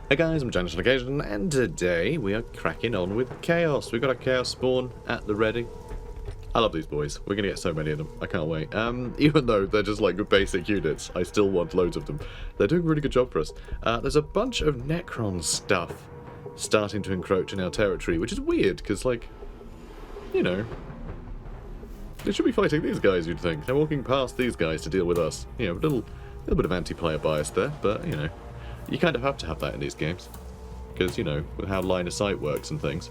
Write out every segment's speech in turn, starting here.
Hey guys, I'm Janice on occasion, and today we are cracking on with Chaos. We've got a Chaos spawn at the ready. I love these boys. We're gonna get so many of them. I can't wait. Even though they're just like basic units, I still want loads of them. They're doing a really good job for us. There's a bunch of Necron stuff starting to encroach in our territory, which is weird, because, like, you know, they should be fighting these guys, you'd think. They're walking past these guys to deal with us. You know, a little bit of anti-player bias there, but, you know. You kind of have to have that in these games, because, you know, with how line of sight works and things,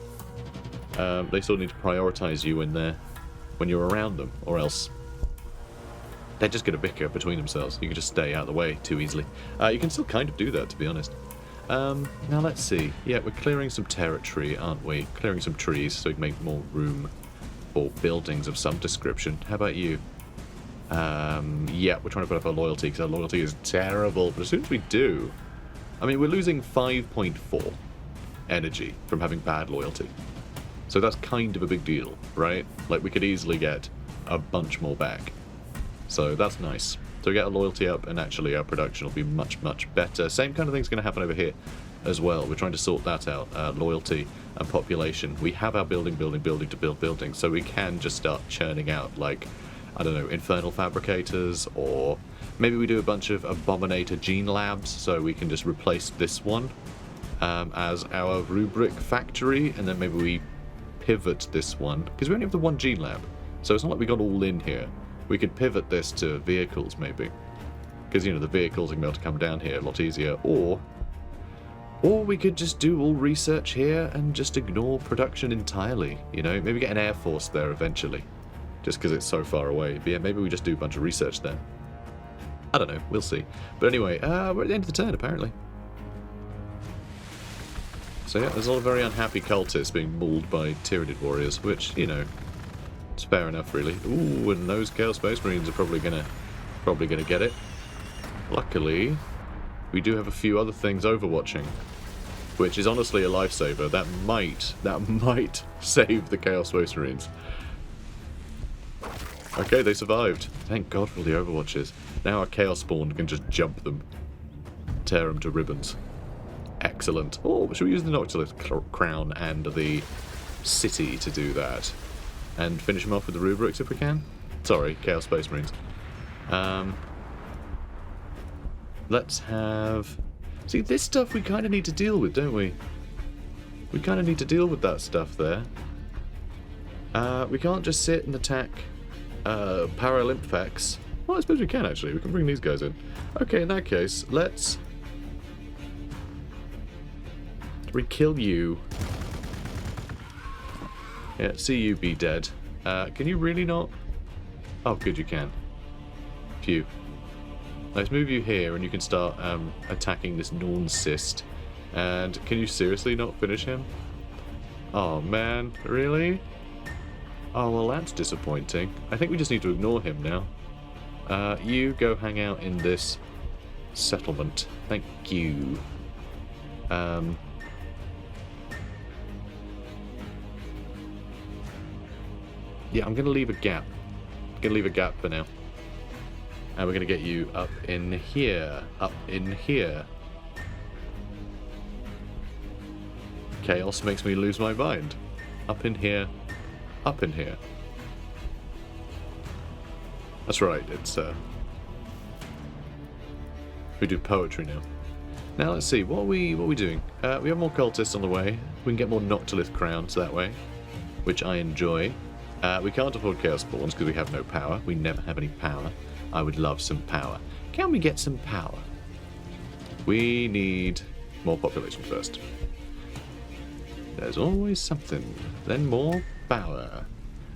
they sort of need to prioritise you when you're around them, or else they're just going to bicker between themselves. You can just stay out of the way too easily. You can still kind of do that, to be honest. Now let's see. Yeah, we're clearing some territory, aren't we? Clearing some trees so we can make more room for buildings of some description. How about you? Yeah, we're trying to put up our loyalty, because our loyalty is terrible. But as soon as we do... I mean, we're losing 5.4 energy from having bad loyalty. So that's kind of a big deal, right? Like, we could easily get a bunch more back. So that's nice. So we get our loyalty up, and actually our production will be much, much better. Same kind of thing's going to happen over here as well. We're trying to sort that out, loyalty and population. We have our building to build buildings, so we can just start churning out, like, I don't know, infernal fabricators, or maybe we do a bunch of abominator gene labs, so we can just replace this one as our rubric factory, and then maybe we pivot this one, because we only have the one gene lab, so it's not like we got all in here. We could pivot this to vehicles, maybe, because, you know, the vehicles are going to be able to come down here a lot easier, or we could just do all research here and just ignore production entirely, you know, maybe get an air force there eventually. Just because it's so far away. But yeah, maybe we just do a bunch of research then. I don't know, we'll see. But anyway, we're at the end of the turn, apparently. So yeah, there's a lot of very unhappy cultists being mauled by Tyranid warriors, which, you know, it's fair enough, really. Ooh, and those Chaos Space Marines are probably gonna get it. Luckily, we do have a few other things overwatching, which is honestly a lifesaver. That might save the Chaos Space Marines. Okay, they survived. Thank God for the overwatches. Now our Chaos Spawn can just jump them. Tear them to ribbons. Excellent. Oh, should we use the Noctilus Crown and the City to do that? And finish them off with the Rubrics if we can? Sorry, Chaos Space Marines. Let's have... See, this stuff we kind of need to deal with, don't we? We kind of need to deal with that stuff there. We can't just sit and attack... Paralymphax. Well, I suppose we can, actually. We can bring these guys in. Okay, in that case, let's re-kill you. Yeah, see you be dead. Can you really not? Oh, good, you can. Phew. Let's move you here, and you can start attacking this Norn Cyst. And can you seriously not finish him? Oh, man. Really? Oh, well, that's disappointing. I think we just need to ignore him now. You go hang out in this settlement. Thank you. Yeah, I'm going to leave a gap. I'm going to leave a gap for now. And we're going to get you up in here. Up in here. Chaos makes me lose my mind. Up in here. Up in here. That's right, it's we do poetry now. Now let's see, what are we doing? We have more cultists on the way. We can get more Noctilith crowns that way, which I enjoy. We can't afford Chaos Spawns because we have no power. We never have any power. I would love some power. Can we get some power? We need more population first. There's always something. Then more power.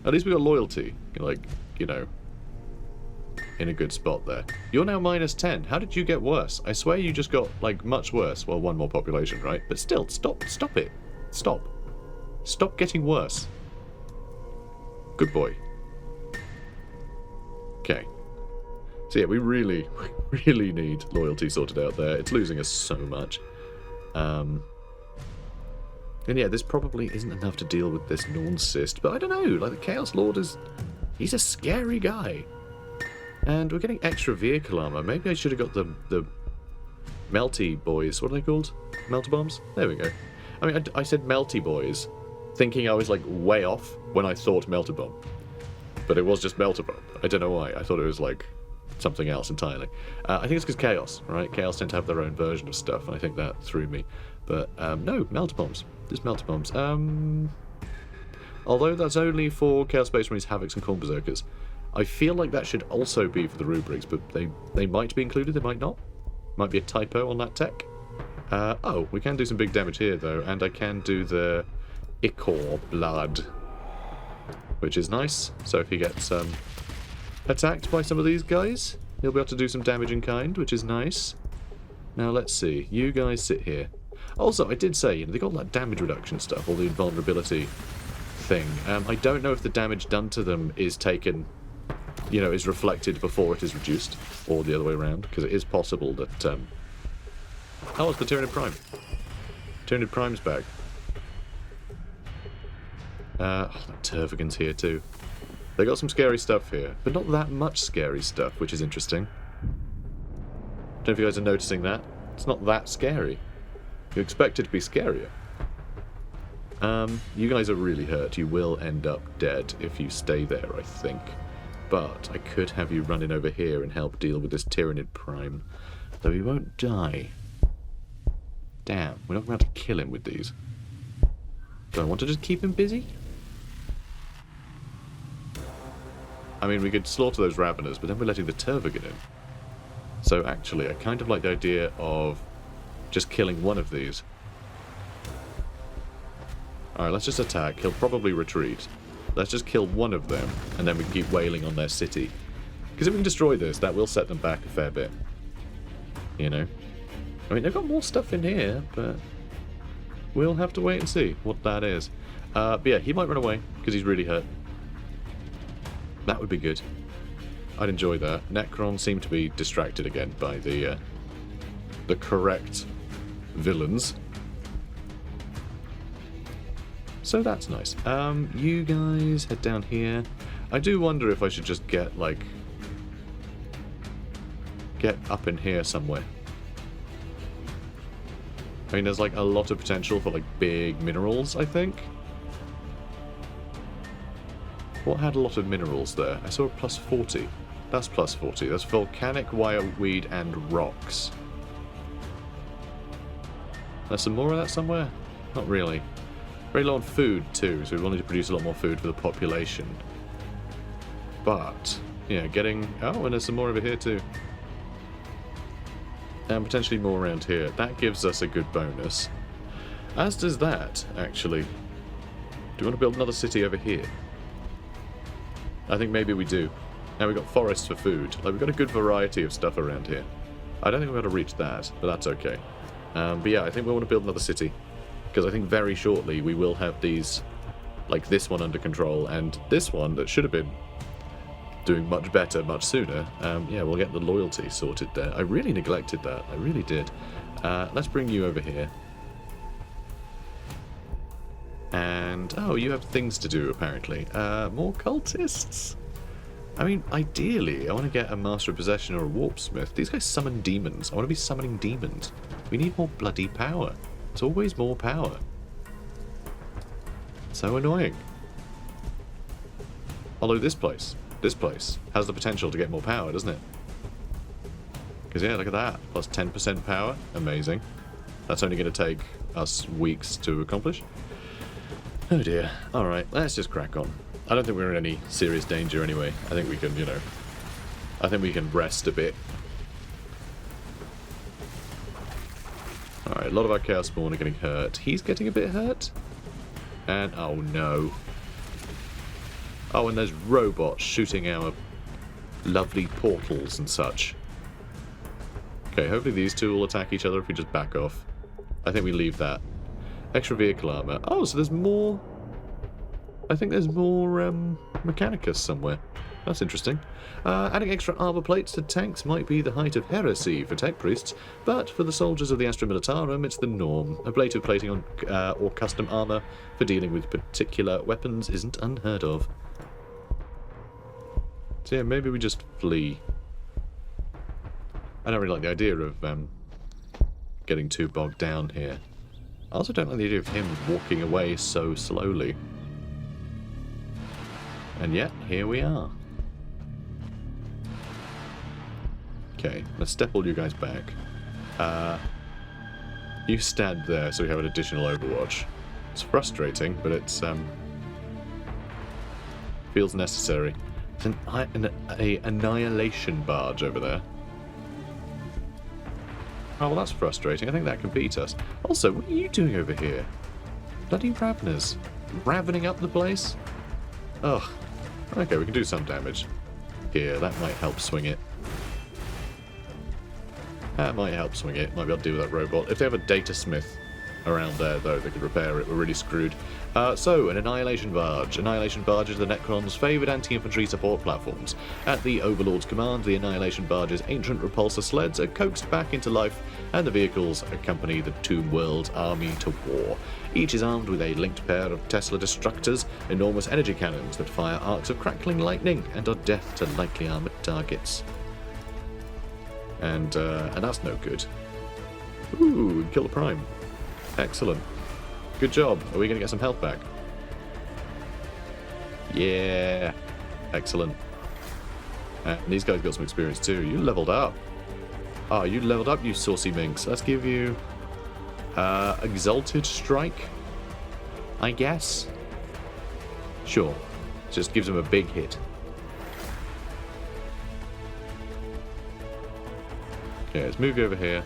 At least we got loyalty, like, you know, in a good spot there. You're now minus 10. How did you get worse? I swear you just got, like, much worse. Well, one more population, right? But still, stop it. Stop getting worse. Good boy. Okay. So yeah, we really need loyalty sorted out there. It's losing us so much. And yeah, this probably isn't enough to deal with this Norn Cyst, but I don't know, like the Chaos Lord he's a scary guy. And we're getting extra vehicle armor. Maybe I should have got the Melty boys. What are they called? Melter bombs? There we go. I mean, I said melty boys, thinking I was like way off when I thought melter bomb. But it was just melter bomb. I don't know why. I thought it was like something else entirely. I think it's because Chaos, right? Chaos tend to have their own version of stuff, and I think that threw me. But no, melter bombs. Just melter bombs. Although that's only for Chaos Space Marines, Havocs, and Khorne Berserkers. I feel like that should also be for the rubrics, but they might be included, they might not. Might be a typo on that tech. Oh, we can do some big damage here, though, and I can do the Ichor Blood, which is nice. So if he gets attacked by some of these guys, he'll be able to do some damage in kind, which is nice. Now, let's see. You guys sit here. Also, I did say, you know, they got that damage reduction stuff, or the invulnerability thing. I don't know if the damage done to them is taken, you know, is reflected before it is reduced, or the other way around, because it is possible that, oh, it's the Tyranid Prime. Tyranid Prime's back. Oh, that Tervigan's here too. They got some scary stuff here, but not that much scary stuff, which is interesting. Don't know if you guys are noticing that. It's not that scary. You expect it to be scarier. You guys are really hurt. You will end up dead if you stay there, I think. But I could have you run in over here and help deal with this Tyranid Prime. Though he won't die. Damn, we're not going to have to kill him with these. Do I want to just keep him busy? I mean, we could slaughter those Raveners, but then we're letting the Tervigan in. So actually, I kind of like the idea of just killing one of these. Alright, let's just attack. He'll probably retreat. Let's just kill one of them, and then we can keep wailing on their city. Because if we can destroy this, that will set them back a fair bit. You know? I mean, they've got more stuff in here, but we'll have to wait and see what that is. But yeah, he might run away, because he's really hurt. That would be good. I'd enjoy that. Necron seemed to be distracted again by the correct villains. So that's nice. You guys head down here. I do wonder if I should just get, like, get up in here somewhere. I mean, there's, like, a lot of potential for, like, big minerals, I think. What had a lot of minerals there? I saw a plus 40. That's plus 40. That's volcanic, wireweed, and rocks. There's some more of that somewhere? Not really. Very low on food, too, so we wanted to produce a lot more food for the population. But, yeah, getting... Oh, and there's some more over here, too. And potentially more around here. That gives us a good bonus. As does that, actually. Do we want to build another city over here? I think maybe we do. Now we've got forests for food. Like, we've got a good variety of stuff around here. I don't think we're going to reach that, but that's okay. But yeah, I think we want to build another city. Because I think very shortly we will have these, like this one under control, and this one that should have been doing much better much sooner. Yeah, we'll get the loyalty sorted there. I really neglected that. I really did. Let's bring you over here. And, oh, you have things to do, apparently. More cultists? I mean, ideally, I want to get a Master of Possession or a Warpsmith. These guys summon demons. I want to be summoning demons. We need more bloody power. It's always more power. So annoying. Although this place has the potential to get more power, doesn't it? Because, yeah, look at that. Plus 10% power. Amazing. That's only going to take us weeks to accomplish. Oh dear. Alright, let's just crack on. I don't think we're in any serious danger anyway. I think we can, you know... I think we can rest a bit. Alright, a lot of our Chaos Spawn are getting hurt. He's getting a bit hurt. And, oh no. Oh, and there's robots shooting our lovely portals and such. Okay, hopefully these two will attack each other if we just back off. I think we leave that. Extra vehicle armor. Oh, so there's more... I think there's more Mechanicus somewhere. That's interesting. Adding extra armor plates to tanks might be the height of heresy for tech priests, but for the soldiers of the Astra Militarum, it's the norm. Ablative plating on or custom armor for dealing with particular weapons isn't unheard of. So yeah, maybe we just flee. I don't really like the idea of getting too bogged down here. I also don't like the idea of him walking away so slowly. And yet, here we are. Okay, let's step all you guys back. You stand there so we have an additional overwatch. It's frustrating, but it's feels necessary. There's an annihilation barge over there. Oh, well, that's frustrating. I think that can beat us. Also, what are you doing over here? Bloody Raveners. Ravening up the place? Ugh. Okay, we can do some damage. Here, that might help swing it. That might help swing it. Might be able to deal with that robot. If they have a data smith around there, though, they could repair it. We're really screwed. So, an Annihilation Barge. Annihilation Barge is the Necron's favoured anti-infantry support platforms. At the Overlord's command, the Annihilation Barge's ancient repulsor sleds are coaxed back into life, and the vehicles accompany the Tomb World's army to war. Each is armed with a linked pair of Tesla Destructors, enormous energy cannons that fire arcs of crackling lightning and are death to lightly armoured targets. And that's no good. Ooh, kill the Prime. Excellent. Good job. Are we going to get some health back? Yeah. Excellent. And these guys got some experience too. You leveled up. Oh, you leveled up, you saucy minx. Let's give you Exalted Strike, I guess. Sure. Just gives them a big hit. Okay, let's move you over here.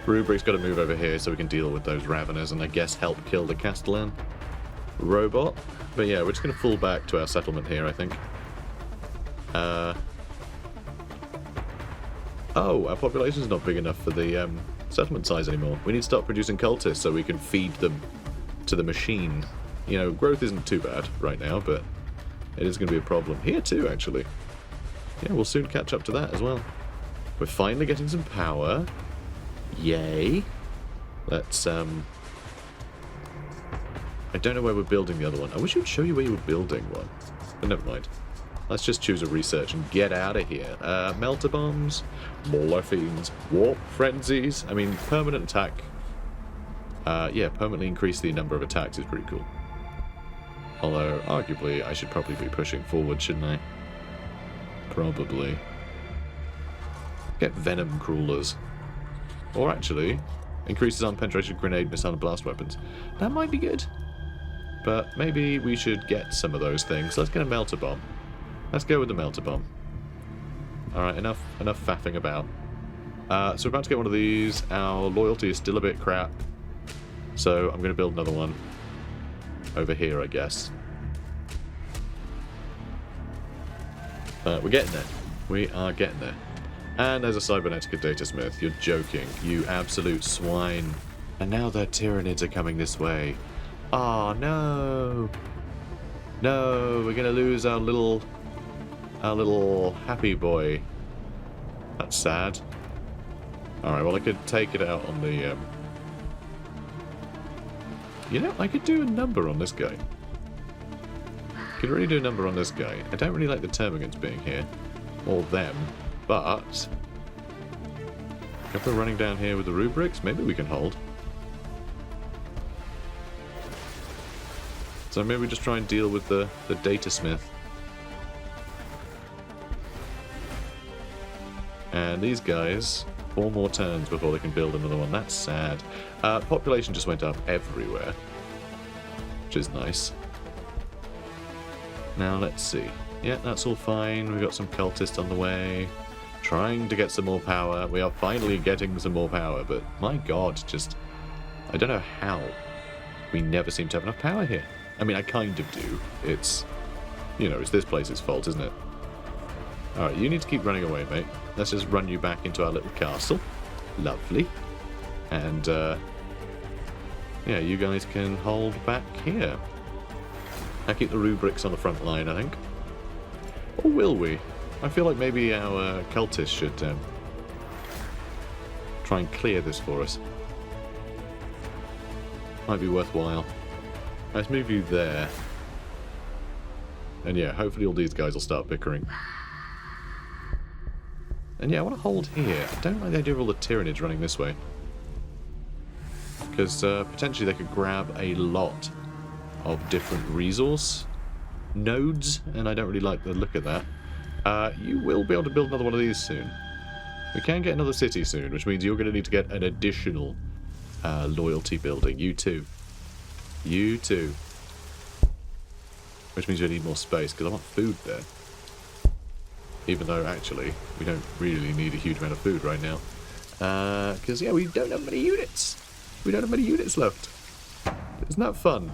Rubric's got to move over here so we can deal with those Raveners and I guess help kill the Castellan robot. But yeah, we're just going to fall back to our settlement here, I think. Oh, our population's not big enough for the settlement size anymore. We need to start producing cultists so we can feed them to the machine. You know, growth isn't too bad right now, but it is going to be a problem. Here too, actually. Yeah, we'll soon catch up to that as well. We're finally getting some power. Yay. Let's, I don't know where we're building the other one. I wish it would show you where you were building one. But never mind. Let's just choose a research and get out of here. Melter bombs, morphines, warp frenzies. I mean, permanent attack. Yeah, permanently increase the number of attacks is pretty cool. Although, arguably, I should probably be pushing forward, shouldn't I? Probably. Get venom crawlers. Or actually, increases unpenetrated grenade, missile, and blast weapons. That might be good. But maybe we should get some of those things. Let's get a melter bomb. Let's go with the melter bomb. Alright, enough faffing about. So we're about to get one of these. Our loyalty is still a bit crap. So I'm going to build another one. Over here, I guess. We're getting there. We are getting there. And there's a Cybernetica Datasmith. You're joking. You absolute swine. And now the Tyranids are coming this way. Oh, no. No, we're going to lose our little happy boy. That's sad. Alright, well I could take it out on the, You know, I could do a number on this guy. Could really do a number on this guy. I don't really like the Termagants being here. Or them. But if we're running down here with the rubrics, maybe we can hold. So maybe we just try and deal with the Datasmith. And these guys, 4 more turns before they can build another one. That's sad. Population just went up everywhere, which is nice. Now let's see. Yeah, that's all fine. We've got some cultists on the way. Trying to get some more power. We are finally getting some more power, but my god, just... I don't know how. We never seem to have enough power here. I mean, I kind of do. It's... You know, it's this place's fault, isn't it? Alright, you need to keep running away, mate. Let's just run you back into our little castle. Lovely. And, yeah, you guys can hold back here. I'll keep the rubrics on the front line, I think. Or will we? I feel like maybe our cultists should try and clear this for us. Might be worthwhile. Let's move you there. And yeah, hopefully all these guys will start bickering. And yeah, I want to hold here. I don't like the idea of all the Tyranids running this way. Because potentially they could grab a lot of different resource nodes, and I don't really like the look of that. You will be able to build another one of these soon. We can get another city soon, which means you're going to need to get an additional loyalty building. You too. You too. Which means you need more space, because I want food there. Even though, actually, we don't really need a huge amount of food right now. Because, yeah, we don't have many units. We don't have many units left. Isn't that fun?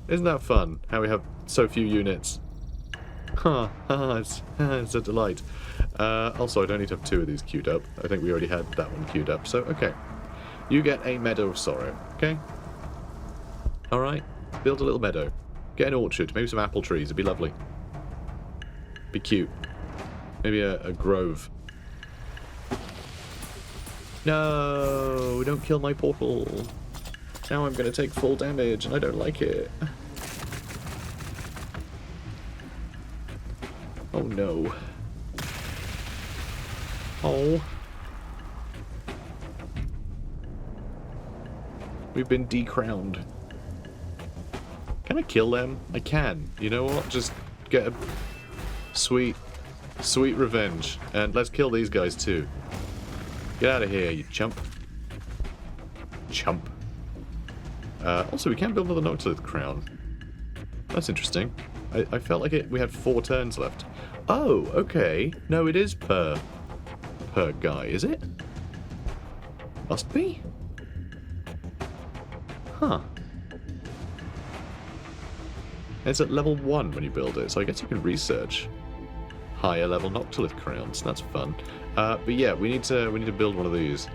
Isn't that fun, how we have so few units? It's a delight. Also, I don't need to have 2 of these queued up. I think we already had that one queued up. So, okay. You get a meadow of sorrow, okay? Alright, build a little meadow. Get an orchard, maybe some apple trees, it'd be lovely. Be cute. Maybe a grove. No, don't kill my portal. Now I'm going to take full damage, and I don't like it. Oh no. Oh. We've been decrowned. Can I kill them? I can. You know what? Just get a sweet revenge. And let's kill these guys too. Get out of here, you chump. Chump. Also, we can build another Noctilith crown. That's interesting. I felt like we had 4 turns left. Oh, okay. No, it is per guy, is it? Must be? Huh. It's at level 1 when you build it, so I guess you can research higher level Noctilith crowns. That's fun. But yeah, we need to build one of these.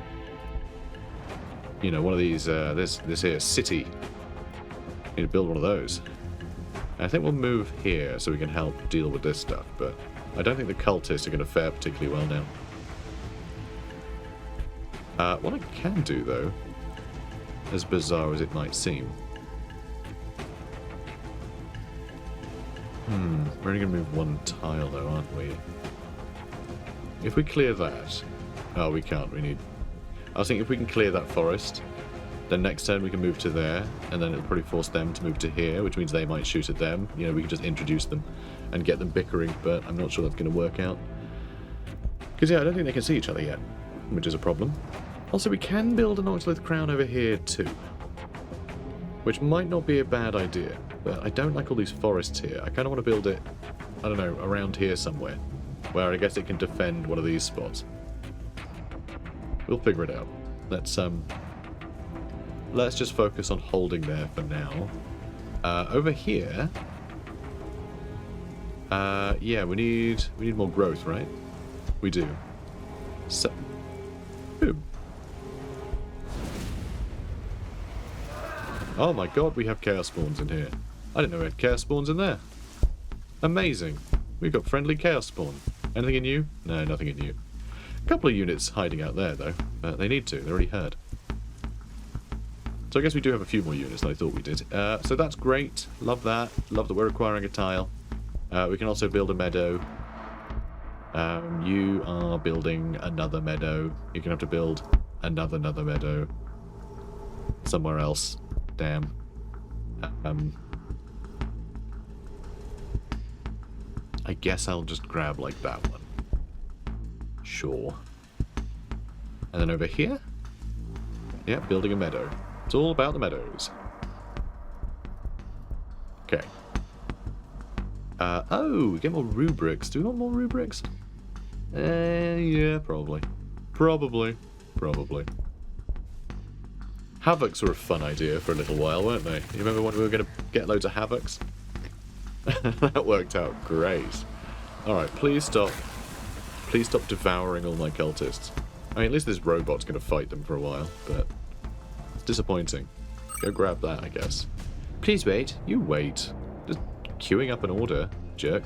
You know, one of these. This here city. We need to build one of those. I think we'll move here so we can help deal with this stuff, but I don't think the cultists are going to fare particularly well now. What I can do, though, as bizarre as it might seem... we're only going to move 1 tile, though, aren't we? If we clear that... Oh, we can't. We need... I was thinking if we can clear that forest, then next turn we can move to there, and then it'll probably force them to move to here, which means they might shoot at them. You know, we can just introduce them and get them bickering, but I'm not sure that's going to work out. Because, yeah, I don't think they can see each other yet, which is a problem. Also, we can build an Noctilith crown over here, too. Which might not be a bad idea, but I don't like all these forests here. I kind of want to build it, I don't know, around here somewhere, where I guess it can defend one of these spots. We'll figure it out. Let's just focus on holding there for now. Over here... yeah, we need more growth, right? We do. So... Boom. Oh my god, we have chaos spawns in here. I didn't know we had chaos spawns in there. Amazing. We've got friendly chaos spawn. Anything in you? No, nothing in you. A couple of units hiding out there, though. But they need to. They're already heard. So I guess we do have a few more units than I thought we did. So that's great. Love that. Love that we're acquiring a tile. We can also build a meadow. You are building another meadow. You're going to have to build another meadow. Somewhere else. Damn. I guess I'll just grab, like, that one. Sure. And then over here? Yeah, building a meadow. It's all about the meadows. Okay. Oh, we get more rubrics. Do we want more rubrics? Yeah, probably. Probably. Havocs were a fun idea for a little while, weren't they? You remember when we were going to get loads of Havocs? That worked out great. Alright, please stop. Please stop devouring all my cultists. I mean, at least this robot's going to fight them for a while, but it's disappointing. Go grab that, I guess. Please wait. You wait. Just queuing up an order, jerk.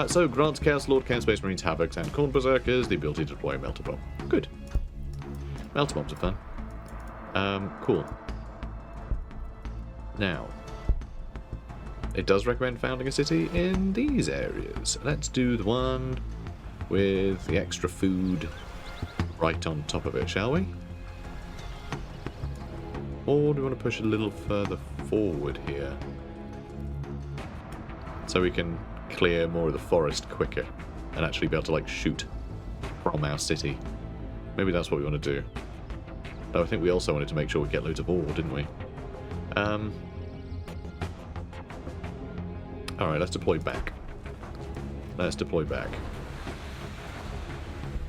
So, grants Chaos Lord, Chaos Space Marines, Havocs, and Corn Berserkers the ability to deploy a Melter Bomb. Good. Melter Bombs are fun. Cool. Now, it does recommend founding a city in these areas. Let's do the one with the extra food right on top of it, shall we? Or do we want to push a little further forward here? So we can clear more of the forest quicker and actually be able to, like, shoot from our city. Maybe that's what we want to do. Though I think we also wanted to make sure we get loads of ore, didn't we? Alright, let's deploy back. Let's deploy back.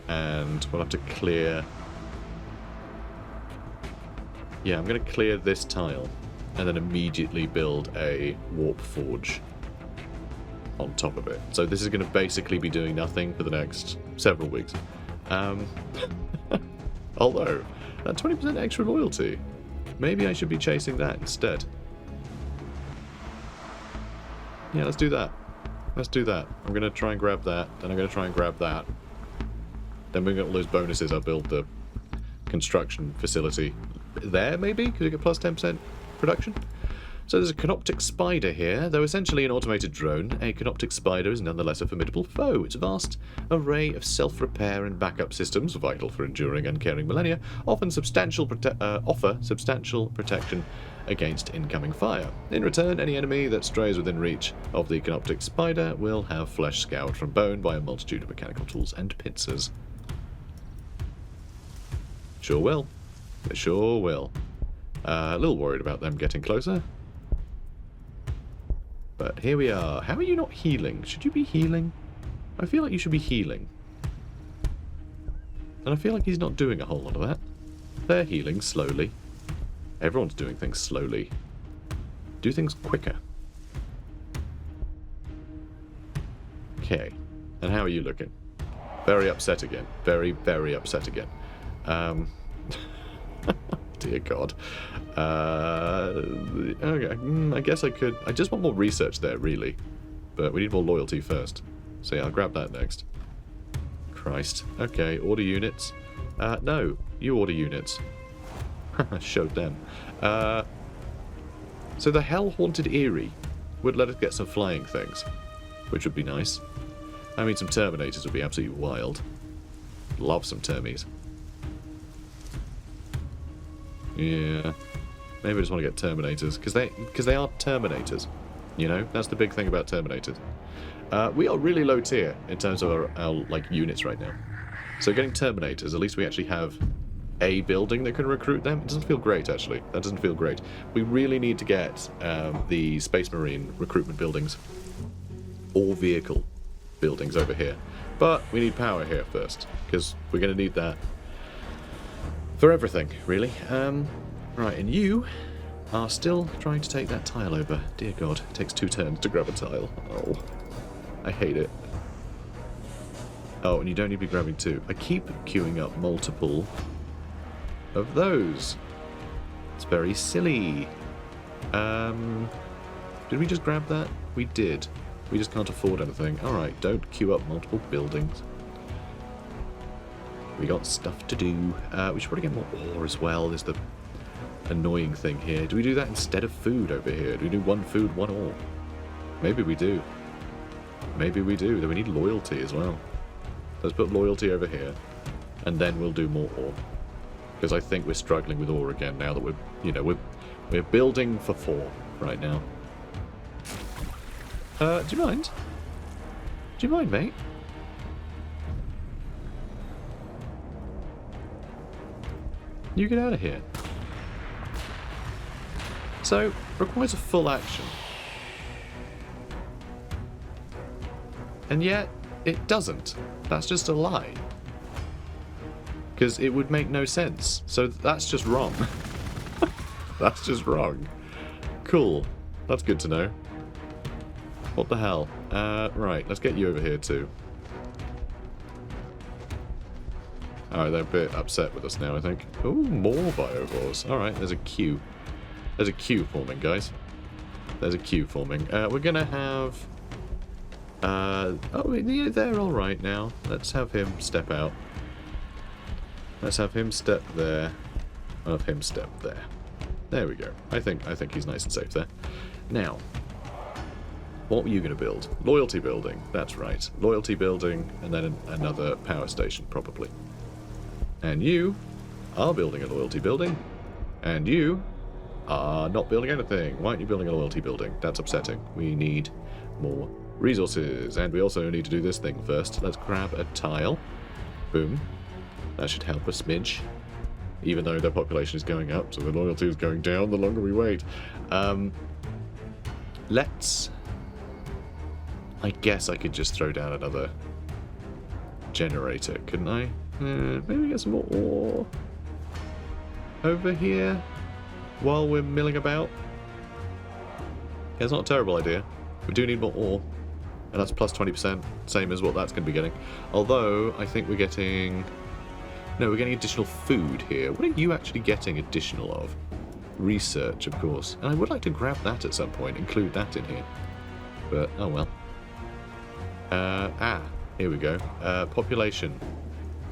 And we'll have to clear... Yeah, I'm going to clear this tile and then immediately build a warp forge on top of it. So this is going to basically be doing nothing for the next several weeks. Although, that 20% extra loyalty, maybe I should be chasing that instead. Yeah, let's do that. Let's do that. I'm going to try and grab that, then I'm going to try and grab that. Then we get all those bonuses, I'll build the construction facility there, maybe? Because we get plus 10% production. So there's a Canoptic Spider here. Though essentially an automated drone, a Canoptic Spider is nonetheless a formidable foe. Its vast array of self-repair and backup systems, vital for enduring uncaring millennia, offer substantial protection against incoming fire. In return, any enemy that strays within reach of the Canoptic Spider will have flesh scoured from bone by a multitude of mechanical tools and pincers. Sure will. They sure will. A little worried about them getting closer. But here we are. How are you not healing? Should you be healing? I feel like you should be healing. And I feel like he's not doing a whole lot of that. They're healing slowly. Everyone's doing things slowly. Do things quicker. Okay. And how are you looking? Very upset again. Very, very upset again. Dear God. Okay, I guess I could... I just want more research there, really. But we need more loyalty first. So yeah, I'll grab that next. Christ. Okay, order units. No, you order units. Showed them. So the Hell-Haunted Eyrie would let us get some flying things, which would be nice. I mean, some Terminators would be absolutely wild. Love some Termies. Yeah, maybe I just want to get Terminators, because they are Terminators, you know? That's the big thing about Terminators. We are really low tier in terms of our like, units right now. So getting Terminators, at least we actually have a building that can recruit them. It doesn't feel great, actually. That doesn't feel great. We really need to get the Space Marine recruitment buildings, or vehicle buildings over here. But we need power here first, because we're going to need that for everything, really. Right, and you are still trying to take that tile over. Dear God, it takes 2 turns to grab a tile. Oh, I hate it. Oh, and you don't need to be grabbing 2. I keep queuing up multiple of those. It's very silly. Did we just grab that? We did. We just can't afford anything. Alright, don't queue up multiple buildings. We got stuff to do. We should probably get more ore as well. There's the annoying thing here. Do we do that instead of food over here? Do we do 1 food, 1 ore? Maybe we do. Maybe we do. Then we need loyalty as well. Let's put loyalty over here. And then we'll do more ore. Because I think we're struggling with ore again now that we're, you know, we're building for 4 right now. Do you mind? Do you mind, mate? You get out of here. So, requires a full action. And yet, it doesn't. That's just a lie. Because it would make no sense. So that's just wrong. That's just wrong. Cool. That's good to know. What the hell? Right, let's get you over here too. Alright, they're a bit upset with us now, I think. Ooh, more biovores. Alright, there's a queue. There's a queue forming, guys. There's a queue forming. We're gonna have... oh, yeah, they're alright now. Let's have him step out. Let's have him step there. I'll have him step there. There we go. I think he's nice and safe there. Now, What were you going to build? Loyalty building. That's right. Loyalty building, and then another power station, probably. And you are building a loyalty building, and you are not building anything. Why aren't you building a loyalty building? That's upsetting. We need more resources, and we also need to do this thing first. Let's grab a tile. Boom. That should help a smidge. Even though their population is going up, so the loyalty is going down the longer we wait. Let's... I guess I could just throw down another generator, couldn't I? Maybe get some more ore over here while we're milling about. Yeah, it's not a terrible idea. We do need more ore, and that's plus 20%, same as what that's going to be getting. Although, I think we're getting... No, we're getting additional food here. What are you actually getting additional of? Research, of course. And I would like to grab that at some point, include that in here. But, oh well. Here we go. Population.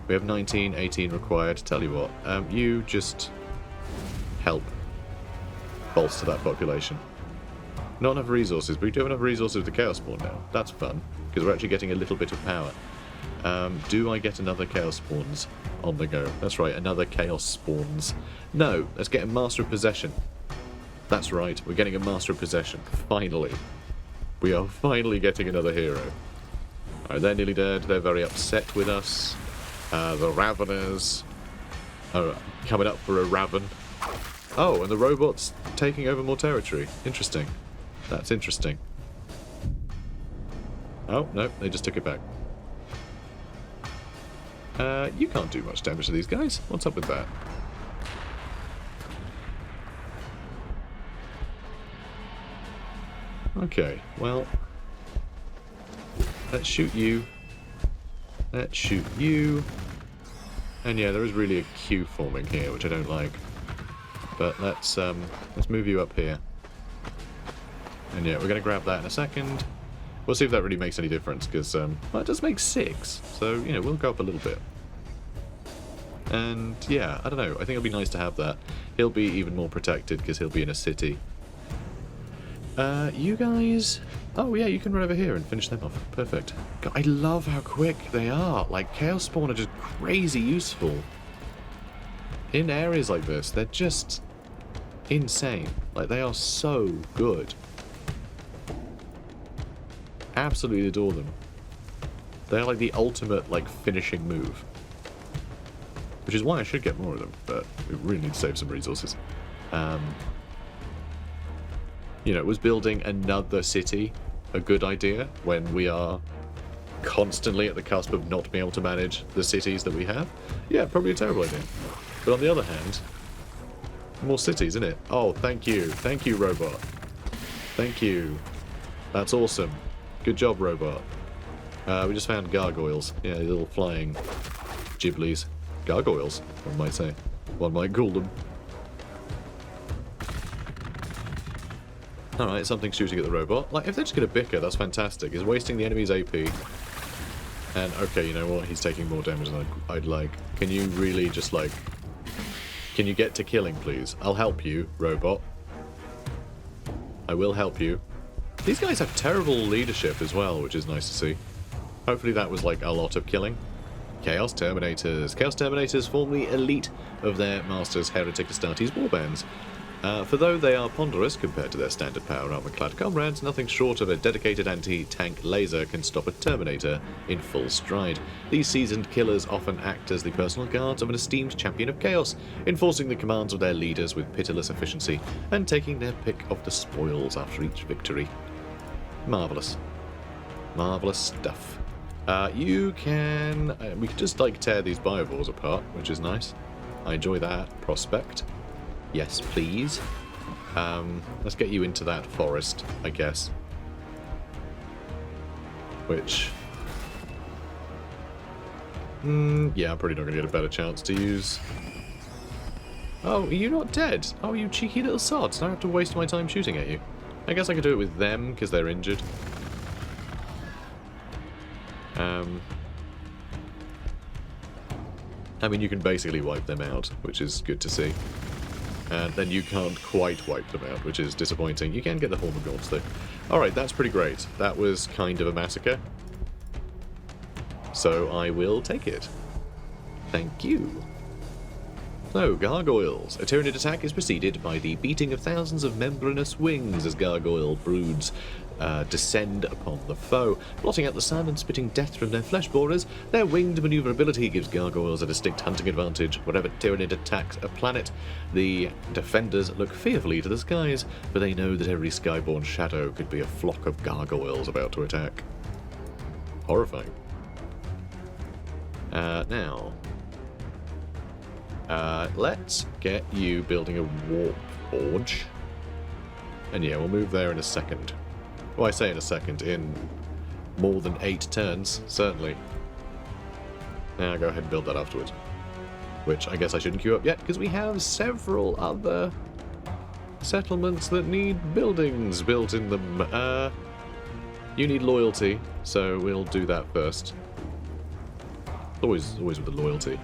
We have 19, 18 required. Tell you what, you just help bolster that population. Not enough resources, but we do have enough resources with the Chaos Spawn now. That's fun, because we're actually getting a little bit of power. Do I get another Chaos Spawns on the go? That's right, another Chaos Spawns. No, let's get a Master of Possession. That's right, we're getting a Master of Possession. Finally. We are finally getting another hero. Alright, they're nearly dead. They're very upset with us. The Raveners are coming up for a Raven. Oh, and the robot's taking over more territory. Interesting. That's interesting. Oh, no, they just took it back. You can't do much damage to these guys. What's up with that? Okay, well... Let's shoot you. Let's shoot you. And yeah, there is really a queue forming here, which I don't like. But let's move you up here. And yeah, we're going to grab that in a second. We'll see if that really makes any difference, because well, it does make 6. So, you know, we'll go up a little bit. And yeah, I don't know. I think it'll be nice to have that. He'll be even more protected, because he'll be in a city. You guys... Oh yeah, you can run over here and finish them off. Perfect. God, I love how quick they are. Like, Chaos Spawn are just crazy useful. In areas like this, they're just insane. Like, they are so good. Absolutely adore them. They're like the ultimate, like, finishing move. Which is why I should get more of them, but we really need to save some resources. You know, was building another city a good idea when we are constantly at the cusp of not being able to manage the cities that we have? Yeah, probably a terrible idea. But on the other hand, more cities, isn't it? Oh, thank you. Thank you, robot. Thank you. That's awesome. Good job, robot. We just found gargoyles. Yeah, little flying giblies. Gargoyles, one might say. One might call them. Alright, something shooting at the robot. Like, if they're just going to bicker, that's fantastic. It's wasting the enemy's AP. And, okay, you know what? He's taking more damage than I'd like. Can you really just, like... Can you get to killing, please? I'll help you, robot. I will help you. These guys have terrible leadership as well, which is nice to see. Hopefully that was, like, a lot of killing. Chaos Terminators. Chaos Terminators form the elite of their masters, Heretic Astartes warbands. For though they are ponderous compared to their standard power armor-clad comrades, nothing short of a dedicated anti-tank laser can stop a Terminator in full stride. These seasoned killers often act as the personal guards of an esteemed champion of chaos, enforcing the commands of their leaders with pitiless efficiency, and taking their pick of the spoils after each victory. Marvellous. Marvellous stuff. You can... we can just, like, tear these biovores apart, which is nice. I enjoy that prospect. Yes, please. Let's get you into that forest, I guess. Which... yeah, I'm probably not going to get a better chance to use... Oh, are you not dead? Oh, you cheeky little sods. I don't have to waste my time shooting at you. I guess I could do it with them, because they're injured. I mean, you can basically wipe them out, which is good to see. and then you can't quite wipe them out, which is disappointing. You can get the Horn of Gods, though. Alright, that's pretty great. That was kind of a massacre. So I will take it. Thank you. So, gargoyles. A Tyranid attack is preceded by the beating of thousands of membranous wings as gargoyle broods descend upon the foe, blotting out the sun and spitting death from their flesh borers. Their winged maneuverability gives gargoyles a distinct hunting advantage whenever Tyranid attacks a planet. The defenders look fearfully to the skies, for they know that every skyborn shadow could be a flock of gargoyles about to attack. Horrifying. Now, let's get you building a warp forge. And yeah, we'll move there in a second. Well, I say in a second, in more than 8 turns, certainly. Now go ahead and build that afterwards. Which I guess I shouldn't queue up yet, because we have several other settlements that need buildings built in them. You need loyalty, so we'll do that first. Always with the loyalty.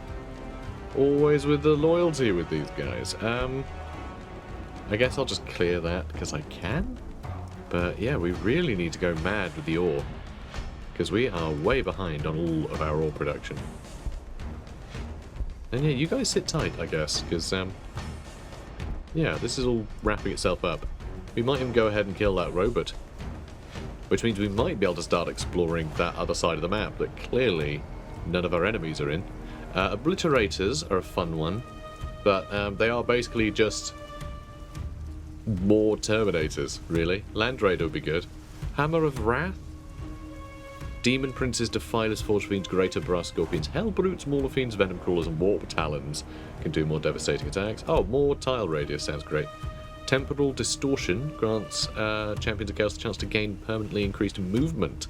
Always with the loyalty with these guys. I guess I'll just clear that because I can. But yeah, we really need to go mad with the ore, because we are way behind on all of our ore production. And yeah, you guys sit tight, I guess, because yeah, this is all wrapping itself up. We might even go ahead and kill that robot, which means we might be able to start exploring that other side of the map that clearly none of our enemies are in. Obliterators are a fun one, but they are basically just more Terminators, really. Land Raider would be good. Hammer of Wrath? Demon Princes, Defilers, Forge Fiends, Greater Brass Scorpions, Hell Brutes, Mauler Fiends, Venom Crawlers, and Warp Talons can do more devastating attacks. Oh, more tile radius sounds great. Temporal Distortion grants Champions of Chaos the chance to gain permanently increased movement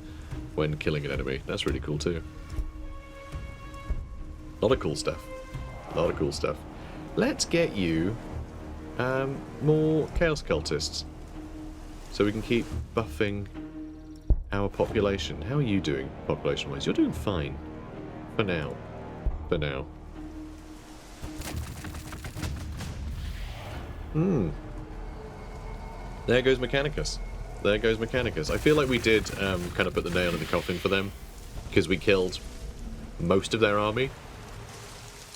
when killing an enemy. That's really cool too. A lot of cool stuff. A lot of cool stuff. Let's get you more Chaos Cultists, so we can keep buffing our population. How are you doing, population-wise? You're doing fine. For now. For now. There goes Mechanicus. There goes Mechanicus. I feel like we did kind of put the nail in the coffin for them, because we killed most of their army,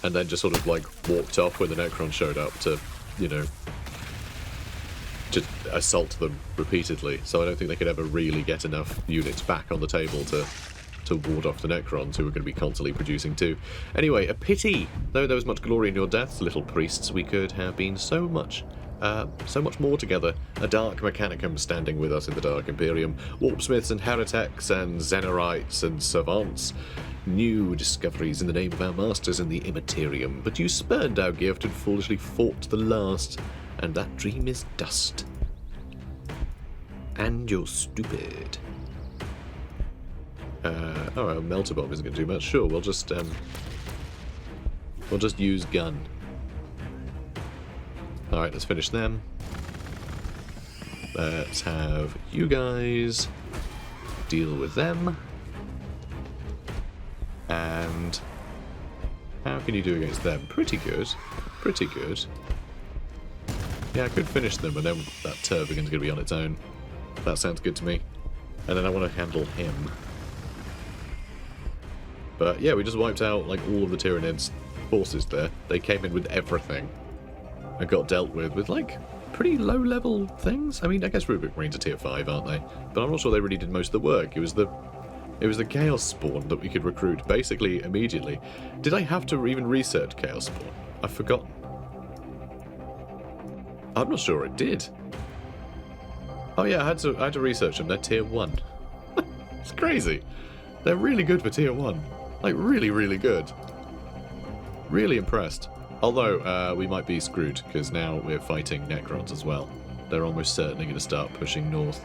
and then just sort of like walked off when the Necron showed up to, you know, just assault them repeatedly. So I don't think they could ever really get enough units back on the table to ward off the Necrons, who were going to be constantly producing too. Anyway, a pity. Though there was much glory in your deaths, little priests, we could have been so much more together. A dark Mechanicum standing with us in the Dark Imperium. Warpsmiths and heretics and Xenorites and savants. New discoveries in the name of our masters in the Immaterium. But you spurned our gift and foolishly fought to the last. And that dream is dust. And you're stupid. Oh, our melter bomb isn't going to do much. Sure, we'll just use gun. Alright, let's finish them. Let's have you guys deal with them. And how can you do against them? Pretty good. Pretty good. Yeah, I could finish them, and then that Turbigan's going to be on its own. That sounds good to me. And then I want to handle him. But yeah, we just wiped out like all of the Tyranids' forces there. They came in with everything and got dealt with like pretty low-level things. I mean, I guess Rubric Marines are tier 5, aren't they? But I'm not sure they really did most of the work. It was the Chaos Spawn that we could recruit basically immediately. Did I have to even research Chaos Spawn? I've forgotten. I'm not sure I did. Oh yeah, I had to research them. They're tier 1. It's crazy. They're really good for tier 1. Like, really, really good. Really impressed. Although, we might be screwed, because now we're fighting Necrons as well. They're almost certainly going to start pushing north.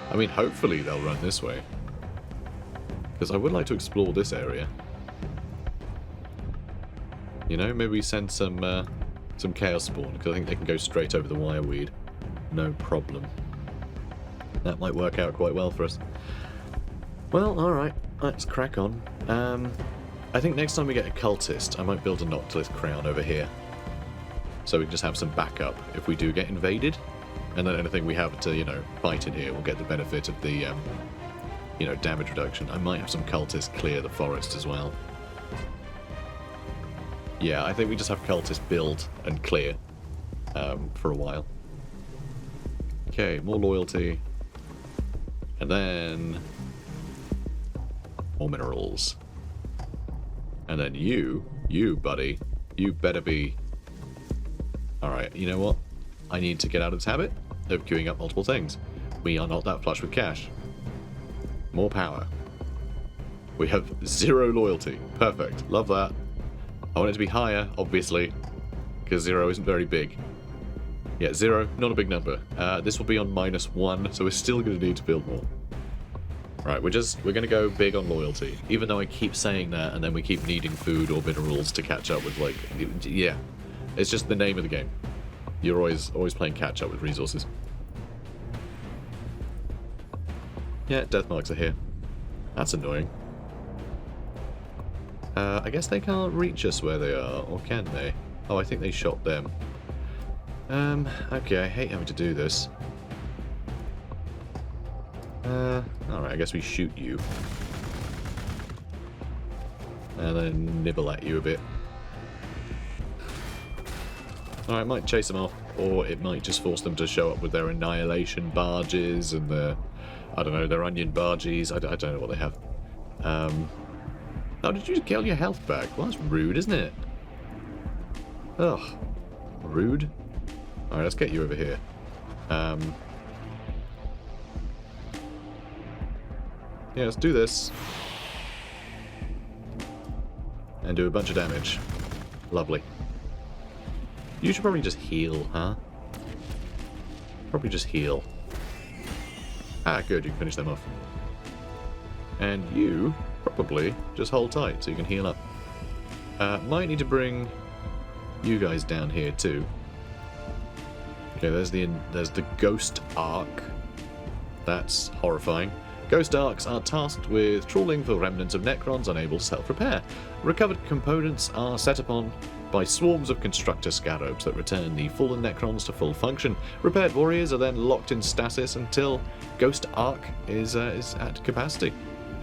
I mean, hopefully they'll run this way. Because I would like to explore this area. You know, maybe send some Chaos Spawn, because I think they can go straight over the Wireweed. No problem. That might work out quite well for us. Well, alright. Let's crack on. I think next time we get a cultist, I might build a Noctilus crown over here. so we can just have some backup if we do get invaded. And then anything we have to, you know, fight in here will get the benefit of the, you know, damage reduction. I might have some cultists clear the forest as well. Yeah, I think we just have cultists build and clear for a while. Okay, more loyalty. And then more minerals. And then you buddy, you better be... Alright, you know what? I need to get out of this habit of queuing up multiple things. We are not that flush with cash. More power. We have 0 loyalty. Perfect. Love that. I want it to be higher, obviously, because 0 isn't very big. Yeah, 0, not a big number. This will be on -1, so we're still going to need to build more. Right, we're going to go big on loyalty, even though I keep saying that, and then we keep needing food or minerals to catch up with, like, yeah. It's just the name of the game. You're always playing catch up with resources. Yeah, death marks are here. That's annoying. I guess they can't reach us where they are, or can they? Oh, I think they shot them. Okay, I hate having to do this. Alright, I guess we shoot you. And then nibble at you a bit. Alright, it might chase them off, or it might just force them to show up with their annihilation barges and their, I don't know, their onion barges. I don't know what they have. Oh, did you kill your health back? Well, that's rude, isn't it? Ugh. Rude. Alright, let's get you over here. Yeah, let's do this. And do a bunch of damage. Lovely. You should probably just heal, huh? Probably just heal. Ah, good, you can finish them off. And you probably just hold tight so you can heal up. Might need to bring you guys down here too. Okay, there's the Ghost Ark. That's horrifying. Ghost Arks are tasked with trawling for remnants of Necrons unable to self-repair. Recovered components are set upon by swarms of constructor scarabs that return the fallen Necrons to full function. Repaired warriors are then locked in stasis until Ghost Ark is at capacity,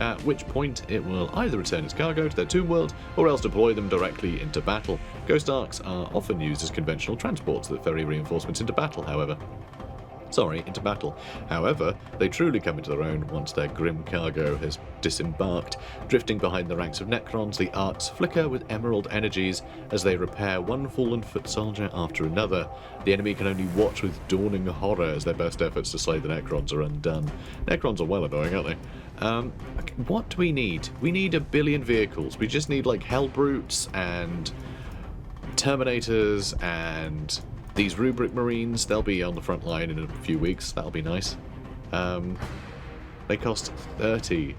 at which point it will either return its cargo to their tomb world or else deploy them directly into battle. Ghost Arks are often used as conventional transports that ferry reinforcements into battle, however. However, they truly come into their own once their grim cargo has disembarked. Drifting behind the ranks of Necrons, the Arks flicker with emerald energies as they repair one fallen foot soldier after another. The enemy can only watch with dawning horror as their best efforts to slay the Necrons are undone. Necrons are well annoying, aren't they? What do we need? We need 1 billion vehicles. We just need, like, Hell Brutes and Terminators and... these Rubric Marines. They'll be on the front line in a few weeks. That'll be nice. They cost 30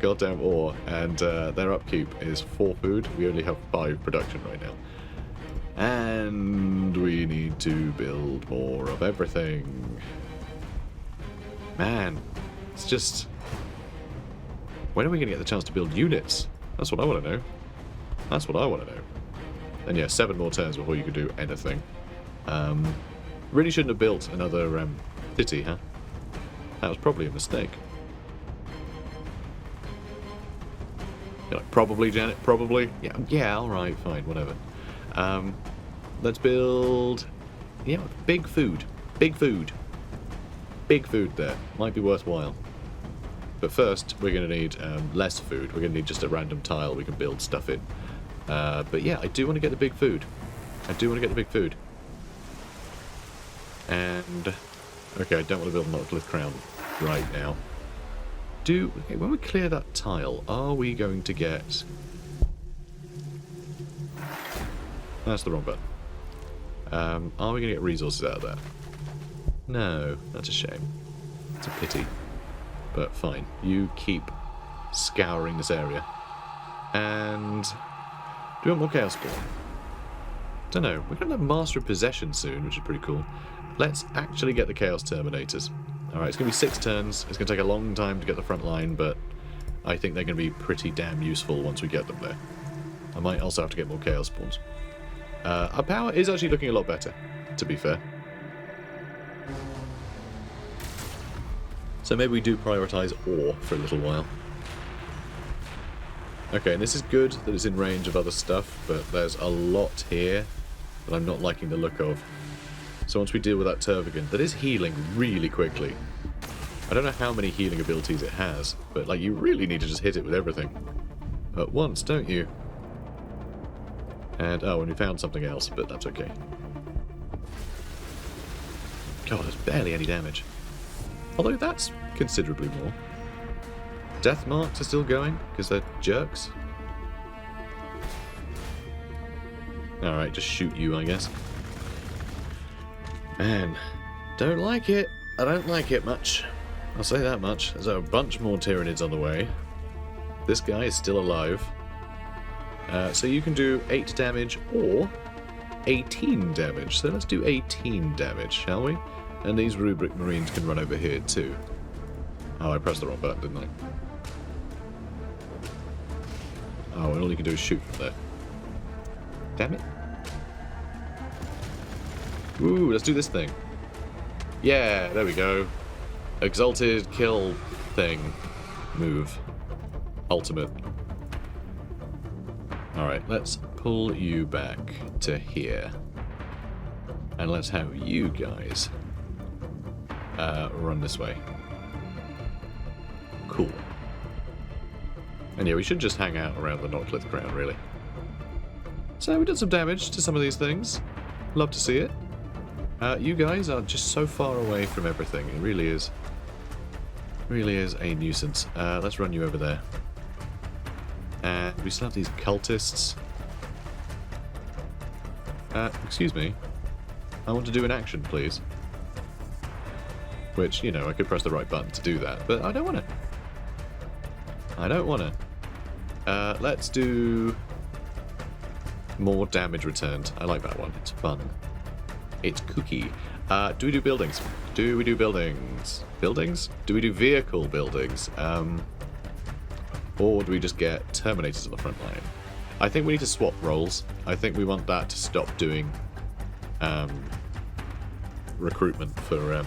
goddamn ore, and their upkeep is 4 food. We only have 5 production right now. And we need to build more of everything. Man, it's just... when are we going to get the chance to build units? That's what I want to know. That's what I want to know. And yeah, 7 more turns before you can do anything. Really shouldn't have built another city, huh? That was probably a mistake. You're like, probably, Janet, probably. Yeah, alright, fine, whatever. Let's build... yeah, big food. Big food. Big food there. Might be worthwhile. But first, we're going to need less food. We're going to need just a random tile we can build stuff in. But yeah, I do want to get the big food. And... okay, I don't want to build an Octolith Crown right now. Okay, when we clear that tile, are we going to get... that's the wrong button. Are we going to get resources out of that? No, that's a shame. It's a pity. But fine, you keep scouring this area. And... do you want more Chaos Spawn? Don't know. We're going to have Master of Possession soon, which is pretty cool. Let's actually get the Chaos Terminators. Alright, it's going to be 6 turns. It's going to take a long time to get the front line, but I think they're going to be pretty damn useful once we get them there. I might also have to get more Chaos Spawns. Our power is actually looking a lot better, to be fair. So maybe we do prioritise ore for a little while. Okay, and this is good that it's in range of other stuff, but there's a lot here that I'm not liking the look of. So once we deal with that Tervigan, that is healing really quickly. I don't know how many healing abilities it has, but like you really need to just hit it with everything at once, don't you? And oh, and we found something else, but that's okay. God, there's barely any damage. Although that's considerably more. Death marks are still going, because they're jerks. Alright, just shoot you, I guess. Man, don't like it. I don't like it much. I'll say that much. There's a bunch more Tyranids on the way. This guy is still alive. So you can do 8 damage or 18 damage. So let's do 18 damage, shall we? And these Rubric Marines can run over here too. Oh, I pressed the wrong button, didn't I? Oh, and all you can do is shoot from there. Damn it. Ooh, let's do this thing. Yeah, there we go. Exalted kill thing. Move. Ultimate. Alright, let's pull you back to here. And let's have you guys run this way. Cool. And yeah, we should just hang out around the Noctlith Crown, really. So we did some damage to some of these things. Love to see it. You guys are just so far away from everything. It really is. Really is a nuisance. Let's run you over there. And we still have these cultists. Excuse me. I want to do an action, please. Which, you know, I could press the right button to do that, but I don't want to. I don't want to. Let's do more damage returned. I like that one. It's fun. It's kooky. Do we do buildings? Do we do buildings? Buildings? Do we do vehicle buildings? Or do we just get Terminators on the front line? I think we need to swap roles. I think we want that to stop doing recruitment for...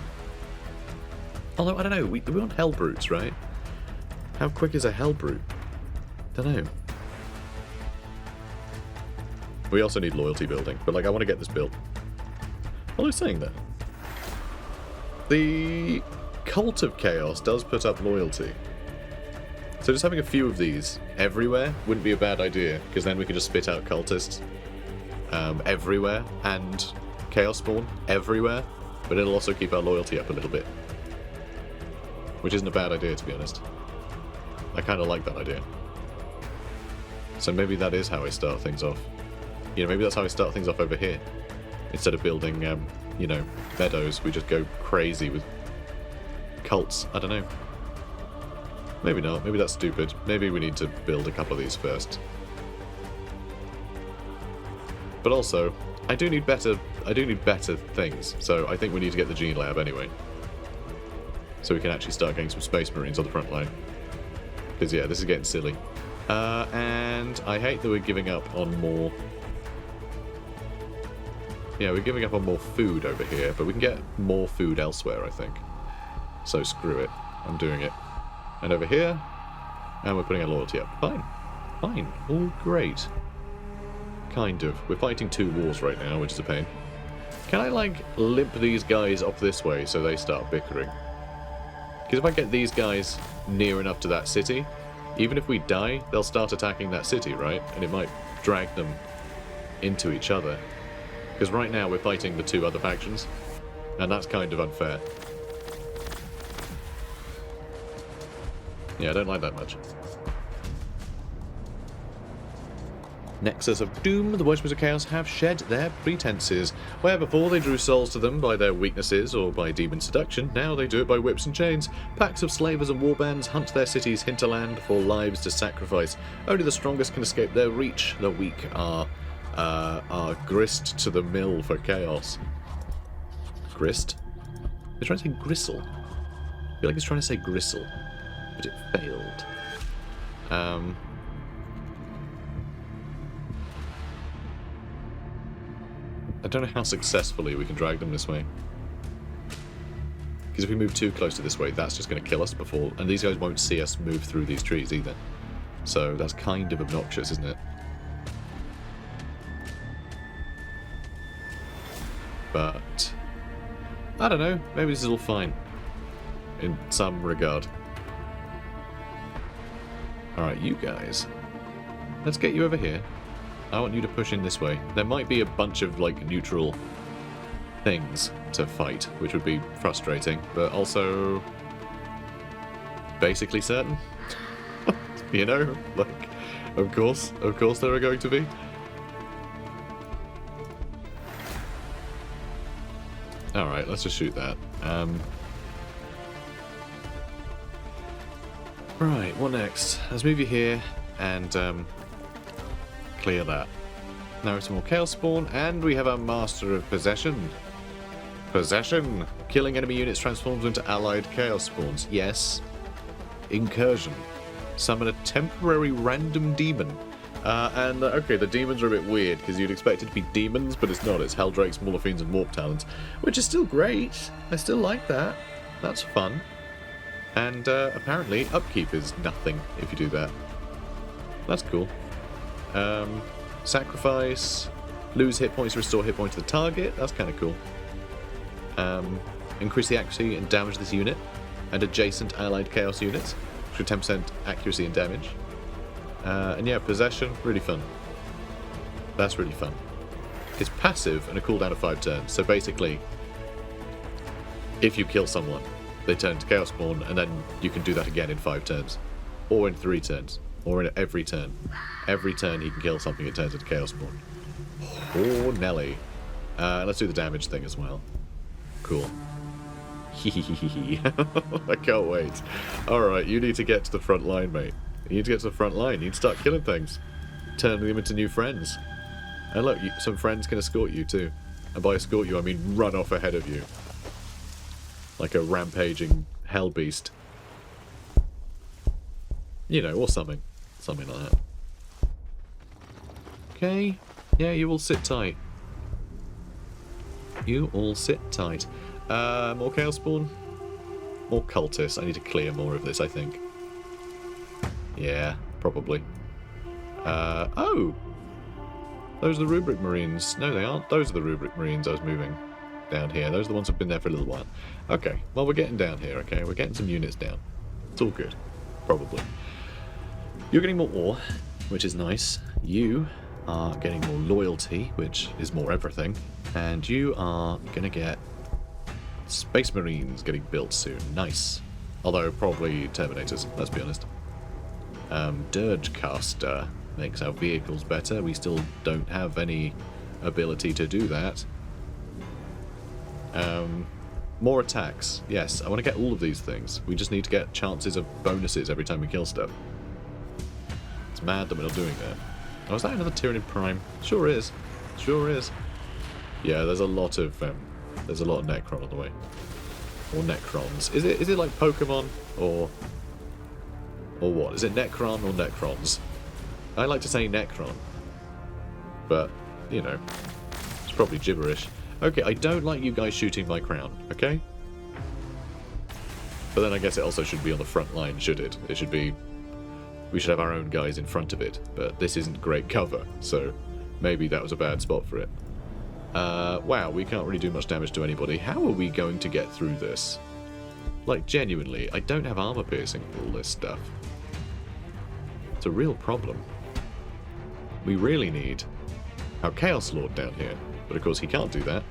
Although, I don't know, we want Hell Brutes, right? How quick is a Hell Brute? Don't know. We also need loyalty building, but like I want to get this built. Although saying that, the Cult of Chaos does put up loyalty. So just having a few of these everywhere wouldn't be a bad idea, because then we can just spit out cultists everywhere and Chaos Spawn everywhere, but it'll also keep our loyalty up a little bit. Which isn't a bad idea, to be honest. I kind of like that idea. So maybe that is how I start things off. You know, maybe that's how I start things off over here. Instead of building, you know, meadows, we just go crazy with cults. I don't know. Maybe not. Maybe that's stupid. Maybe we need to build a couple of these first. But also, I do need better things. So I think we need to get the Gene Lab anyway. So we can actually start getting some Space Marines on the front line. Because yeah, this is getting silly. And I hate that we're giving up on more... Yeah, we're giving up on more food over here, but we can get more food elsewhere, I think. So screw it. I'm doing it. And over here, and we're putting our loyalty up. Fine. Fine. All great. Kind of. We're fighting 2 wars right now, which is a pain. Can I, like, limp these guys up this way so they start bickering? Because if I get these guys near enough to that city, even if we die, they'll start attacking that city, right? And it might drag them into each other. Because right now we're fighting the 2 other factions, and that's kind of unfair. Yeah, I don't like that much. Nexus of Doom, the Worshippers of Chaos have shed their pretenses. Where before they drew souls to them by their weaknesses or by demon seduction, now they do it by whips and chains. Packs of slavers and warbands hunt their city's hinterland for lives to sacrifice. Only the strongest can escape their reach. The weak are grist to the mill for chaos. Grist? They're trying to say gristle. I feel like it's trying to say gristle, but it failed. I don't know how successfully we can drag them this way. Because if we move too close to this way, that's just going to kill us before... And these guys won't see us move through these trees either. So that's kind of obnoxious, isn't it? But... I don't know. Maybe this is all fine. In some regard. Alright, you guys. Let's get you over here. I want you to push in this way. There might be a bunch of, like, neutral things to fight, which would be frustrating, but also basically certain. You know? Like, of course there are going to be. Alright, let's just shoot that. Right, what next? Let's move you here and clear that. Now some more Chaos Spawn, and we have our Master of Possession. Possession! Killing enemy units transforms into allied Chaos Spawns. Yes. Incursion. Summon a temporary random demon. Okay, the demons are a bit weird, because you'd expect it to be demons, but it's not. It's Helldrakes, Mauler-Fiends, and Warp Talons, which is still great. I still like that. That's fun. And apparently, upkeep is nothing if you do that. That's cool. Sacrifice, lose hit points, restore hit points to the target. That's kind of cool. Increase the accuracy and damage of this unit and adjacent allied chaos units, which are 10% accuracy and damage. And yeah, possession, really fun. That's really fun. It's passive and a cooldown of 5 turns. So basically, if you kill someone, they turn to Chaos Spawn, and then you can do that again in 5 turns. Or in 3 turns. Or in every turn. Every turn you can kill something, it turns into Chaos Spawn. Oh, Nelly. Let's do the damage thing as well. Cool. I can't wait. Alright, you need to get to the front line, mate. You need to get to the front line. You need to start killing things. Turning them into new friends. And look, some friends can escort you too. And by escort you, I mean run off ahead of you. Like a rampaging hell beast. You know, or something. Something like that. Okay. Yeah, you all sit tight. You all sit tight. More Chaos Spawn? More Cultists. I need to clear more of this, I think. Yeah, probably. Oh! Those are the Rubric Marines. No, they aren't. Those are the Rubric Marines I was moving down here. Those are the ones who've been there for a little while. Okay, well, we're getting down here, okay? We're getting some units down. It's all good. Probably. You're getting more ore, which is nice. You are getting more loyalty, which is more everything. And you are going to get Space Marines getting built soon. Nice. Although, probably Terminators, let's be honest. Dirge Caster makes our vehicles better. We still don't have any ability to do that. More attacks. Yes, I want to get all of these things. We just need to get chances of bonuses every time we kill stuff. It's mad that we're not doing that. Oh, is that another Tyranid Prime? Sure is. Sure is. Yeah, there's a lot of Necron on the way. Or Necrons. Is it like Pokemon or what? Is it Necron or Necrons? I like to say Necron. But, you know, it's probably gibberish. Okay, I don't like you guys shooting my crown, okay? But then I guess it also should be on the front line, should it? It should be... We should have our own guys in front of it. But this isn't great cover, so maybe that was a bad spot for it. Wow, we can't really do much damage to anybody. How are we going to get through this? Like, genuinely, I don't have armor piercing for all this stuff. It's a real problem. We really need our Chaos Lord down here. But of course he can't do that.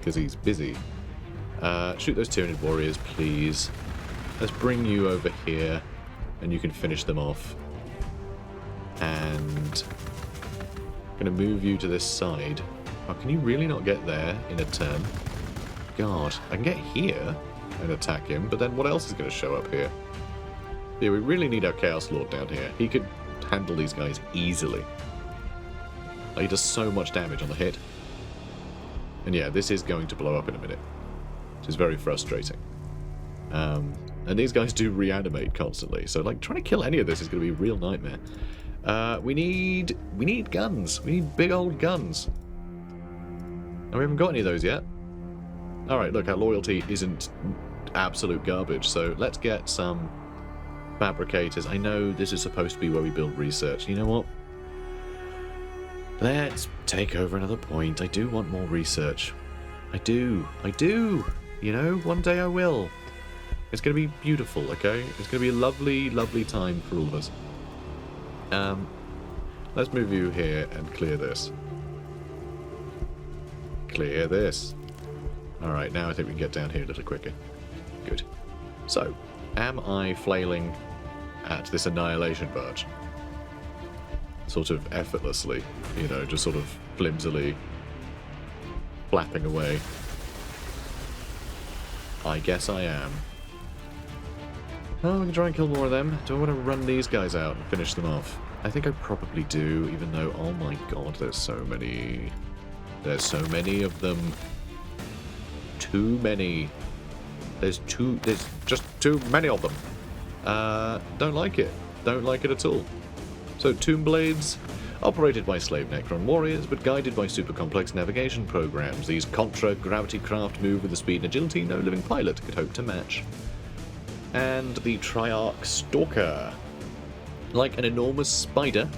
Because he's busy. Shoot those Tyranid warriors, please. Let's bring you over here. And you can finish them off. And... I'm going to move you to this side. Oh, can you really not get there in a turn? God, I can get here and attack him, but then what else is going to show up here? Yeah, we really need our Chaos Lord down here. He could handle these guys easily. Like, he does so much damage on the hit. And yeah, this is going to blow up in a minute. Which is very frustrating. And these guys do reanimate constantly, so like trying to kill any of this is going to be a real nightmare. We need guns. We need big old guns. And we haven't got any of those yet. Alright, look, our loyalty isn't absolute garbage, so let's get some fabricators. I know this is supposed to be where we build research. You know what? Let's take over another point. I do want more research. I do. You know, one day I will. It's going to be beautiful, okay? It's going to be a lovely, lovely time for all of us. Let's move you here and clear this. Clear this. Alright, now I think we can get down here a little quicker. Good. So, am I flailing at this annihilation barge? Sort of effortlessly, you know, just sort of flimsily flapping away. I guess I am. Oh, we can try and kill more of them. Do I want to run these guys out and finish them off? I think I probably do, even though, oh my god, there's so many. There's so many of them. Too many. There's just too many of them. Don't like it. Don't like it at all. So, Tomb Blades, operated by slave Necron warriors, but guided by super complex navigation programs. These contra-gravity craft move with a speed and agility no living pilot could hope to match. And the Triarch Stalker. Like an enormous spider,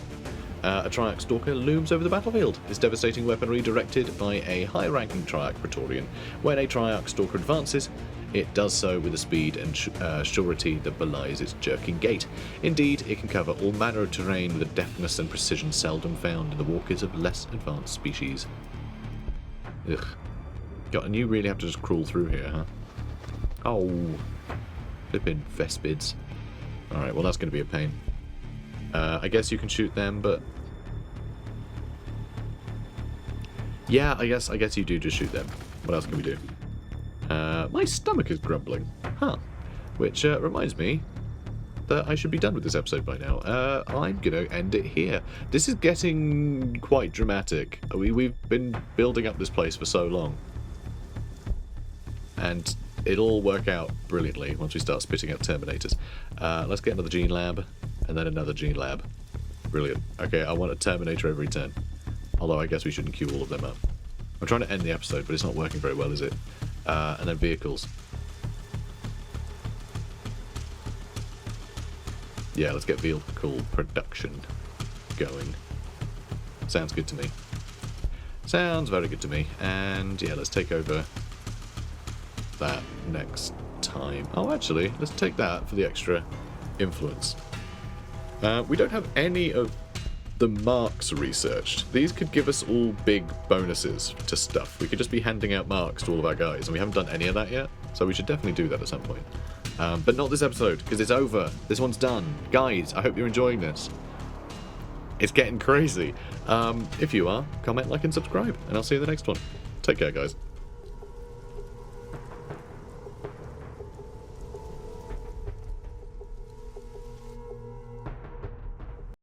a Triarch Stalker looms over the battlefield, his devastating weaponry directed by a high-ranking Triarch Praetorian. When a Triarch Stalker advances, it does so with a speed and surety that belies its jerking gait. Indeed, it can cover all manner of terrain with a deftness and precision seldom found in the walkers of less advanced species. Ugh. God, and you really have to just crawl through here, huh? Oh. Flippin' Vespids. Alright, well that's going to be a pain. I guess you can shoot them, but... yeah, I guess you do just shoot them. What else can we do? My stomach is grumbling. Huh. Which reminds me that I should be done with this episode by now. I'm going to end it here. This is getting quite dramatic. We've been building up this place for so long. And it'll all work out brilliantly once we start spitting out Terminators. Let's get another Gene Lab, and then another Gene Lab. Brilliant. Okay, I want a Terminator every turn. Although I guess we shouldn't queue all of them up. I'm trying to end the episode, but it's not working very well, is it? And then vehicles. Yeah, let's get vehicle production going. Sounds good to me. Sounds very good to me. And yeah, let's take over that next time. Oh, actually, let's take that for the extra influence. We don't have any of the marks researched. These could give us all big bonuses to stuff. We could just be handing out marks to all of our guys, and we haven't done any of that yet, so we should definitely do that at some point. But not this episode, because it's over. This one's done. Guys, I hope you're enjoying this. It's getting crazy. If you are, comment, like, and subscribe, and I'll see you in the next one. Take care, guys.